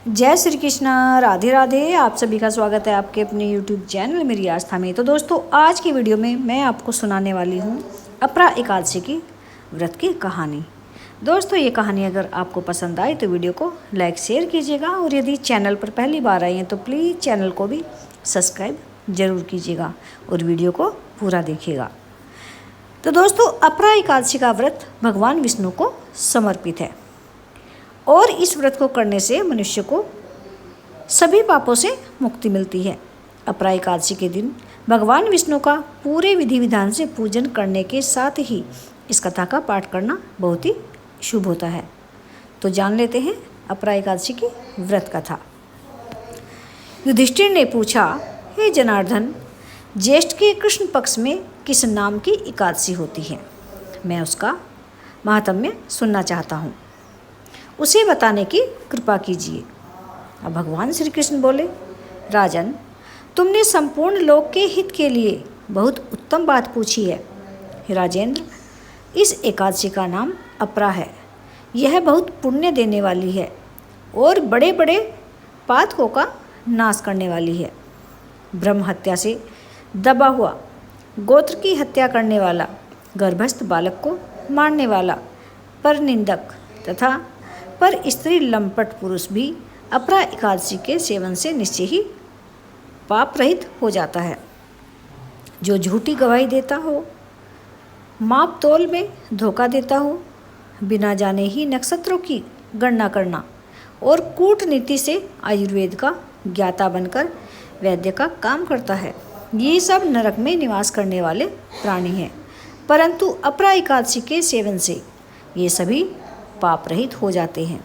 जय श्री कृष्णा, राधे राधे। आप सभी का स्वागत है आपके अपने YouTube चैनल मेरी आस्था में। तो दोस्तों, आज की वीडियो में मैं आपको सुनाने वाली हूँ अपरा एकादशी की व्रत की कहानी। दोस्तों, ये कहानी अगर आपको पसंद आए तो वीडियो को लाइक शेयर कीजिएगा, और यदि चैनल पर पहली बार आए हैं तो प्लीज़ चैनल को भी सब्सक्राइब ज़रूर कीजिएगा और वीडियो को पूरा देखिएगा। तो दोस्तों, अपरा एकादशी का व्रत भगवान विष्णु को समर्पित है और इस व्रत को करने से मनुष्य को सभी पापों से मुक्ति मिलती है। अपरा एकादशी के दिन भगवान विष्णु का पूरे विधि विधान से पूजन करने के साथ ही इस कथा का पाठ करना बहुत ही शुभ होता है। तो जान लेते हैं अपरा एकादशी की व्रत कथा। युधिष्ठिर ने पूछा, हे जनार्दन, ज्येष्ठ के कृष्ण पक्ष में किस नाम की एकादशी होती है? मैं उसका महात्म्य सुनना चाहता हूँ, उसे बताने की कृपा कीजिए। अब भगवान श्री कृष्ण बोले, राजन, तुमने संपूर्ण लोक के हित के लिए बहुत उत्तम बात पूछी है। हे राजेंद्र, इस एकादशी का नाम अपरा है। यह बहुत पुण्य देने वाली है और बड़े बड़े पातकों का नाश करने वाली है। ब्रह्म हत्या से दबा हुआ, गोत्र की हत्या करने वाला, गर्भस्थ बालक को मारने वाला, परनिंदक तथा पर स्त्री लंपट पुरुष भी अपरा एकादशी के सेवन से निश्चय ही पाप रहित हो जाता है। जो झूठी गवाही देता हो, माप तोल में धोखा देता हो, बिना जाने ही नक्षत्रों की गणना करना और कूटनीति से आयुर्वेद का ज्ञाता बनकर वैद्य का काम करता है, ये सब नरक में निवास करने वाले प्राणी हैं। परंतु अपरा एकादशी के सेवन से ये सभी पाप रहित हो जाते हैं।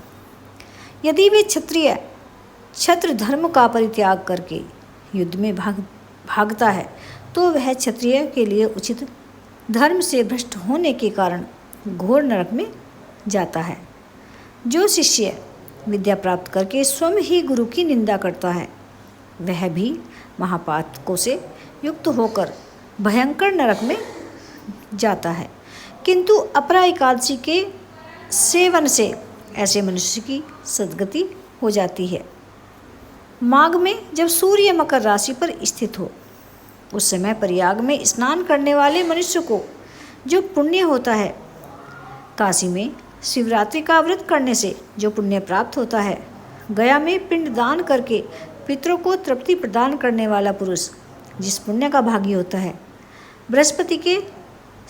यदि वे क्षत्रिय क्षत्र धर्म का परित्याग करके युद्ध में भागता है तो वह क्षत्रिय के लिए उचित धर्म से भ्रष्ट होने के कारण घोर नरक में जाता है। जो शिष्य विद्या प्राप्त करके स्वयं ही गुरु की निंदा करता है, वह भी महापातकों से युक्त होकर भयंकर नरक में जाता है। किंतु अपरा एकादशी के सेवन से ऐसे मनुष्य की सद्गति हो जाती है। माघ में जब सूर्य मकर राशि पर स्थित हो, उस समय प्रयाग में स्नान करने वाले मनुष्य को जो पुण्य होता है, काशी में शिवरात्रि का व्रत करने से जो पुण्य प्राप्त होता है, गया में पिंड दान करके पितरों को तृप्ति प्रदान करने वाला पुरुष जिस पुण्य का भागी होता है, बृहस्पति के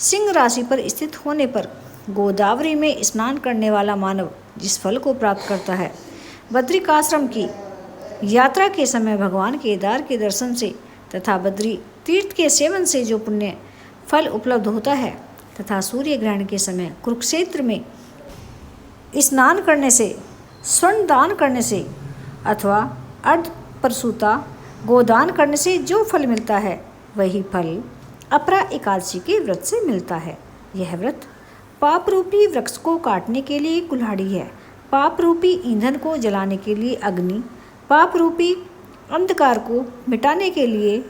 सिंह राशि पर स्थित होने पर गोदावरी में स्नान करने वाला मानव जिस फल को प्राप्त करता है, बद्रिकाश्रम की यात्रा के समय भगवान केदार के दर्शन से तथा बद्री तीर्थ के सेवन से जो पुण्य फल उपलब्ध होता है, तथा सूर्य ग्रहण के समय कुरुक्षेत्र में स्नान करने से, स्वर्ण दान करने से अथवा अर्ध प्रसूता गोदान करने से जो फल मिलता है, वही फल अपरा एकादशी के व्रत से मिलता है। यह व्रत पाप रूपी वृक्ष को काटने के लिए कुल्हाड़ी है, पाप रूपी ईंधन को जलाने के लिए अग्नि, पाप रूपी अंधकार को मिटाने के लिए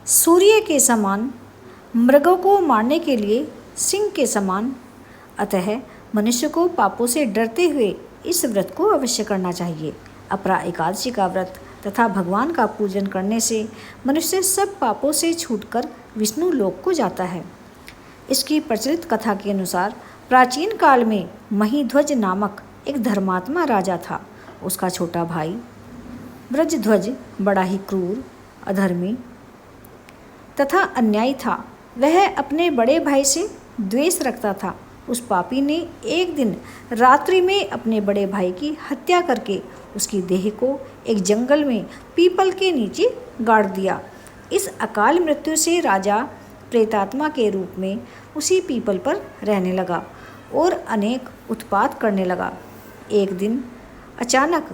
सूर्य के समान, मृगों को मारने के लिए सिंह के समान। अतः मनुष्य को पापों से डरते हुए इस व्रत को अवश्य करना चाहिए। अपरा एकादशी का व्रत तथा भगवान का पूजन करने से मनुष्य सब पापों से छूटकर विष्णु लोक को जाता है। इसकी प्रचलित कथा के अनुसार प्राचीन काल में महीध्वज नामक एक धर्मात्मा राजा था। उसका छोटा भाई ब्रजध्वज बड़ा ही क्रूर, अधर्मी तथा अन्यायी था। वह अपने बड़े भाई से द्वेष रखता था। उस पापी ने एक दिन रात्रि में अपने बड़े भाई की हत्या करके उसकी देह को एक जंगल में पीपल के नीचे गाड़ दिया। इस अकाल मृत्यु से राजा प्रेतात्मा के रूप में उसी पीपल पर रहने लगा और अनेक उत्पात करने लगा। एक दिन अचानक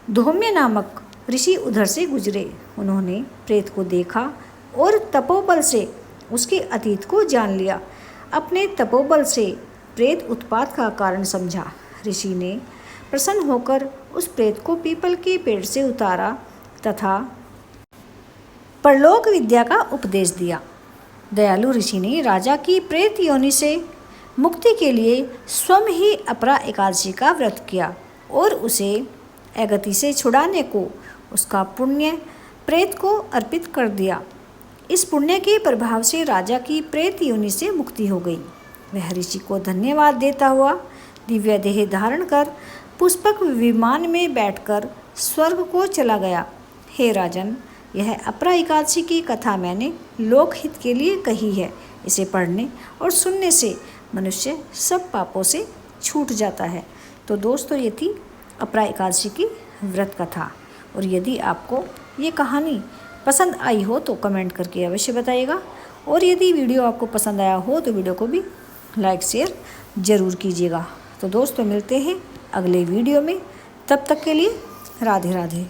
धौम्य नामक ऋषि उधर से गुजरे। उन्होंने प्रेत को देखा और तपोबल से उसके अतीत को जान लिया। अपने तपोबल से प्रेत उत्पात का कारण समझा। ऋषि ने प्रसन्न होकर उस प्रेत को पीपल के पेड़ से उतारा तथा परलोक विद्या का उपदेश दिया। दयालु ऋषि ने राजा की प्रेत योनि से मुक्ति के लिए स्वयं ही अपरा एकादशी का व्रत किया और उसे अगति से छुड़ाने को उसका पुण्य प्रेत को अर्पित कर दिया। इस पुण्य के प्रभाव से राजा की प्रेत योनि से मुक्ति हो गई। वह ऋषि को धन्यवाद देता हुआ दिव्य देह धारण कर पुष्पक विमान में बैठकर स्वर्ग को चला गया। हे राजन, यह अपरा एकादशी की कथा मैंने लोकहित के लिए कही है। इसे पढ़ने और सुनने से मनुष्य सब पापों से छूट जाता है। तो दोस्तों, ये थी अपरा एकादशी की व्रत कथा। और यदि आपको ये कहानी पसंद आई हो तो कमेंट करके अवश्य बताइएगा। और यदि वीडियो आपको पसंद आया हो तो वीडियो को भी लाइक शेयर ज़रूर कीजिएगा। तो दोस्तों, मिलते हैं अगले वीडियो में। तब तक के लिए राधे राधे।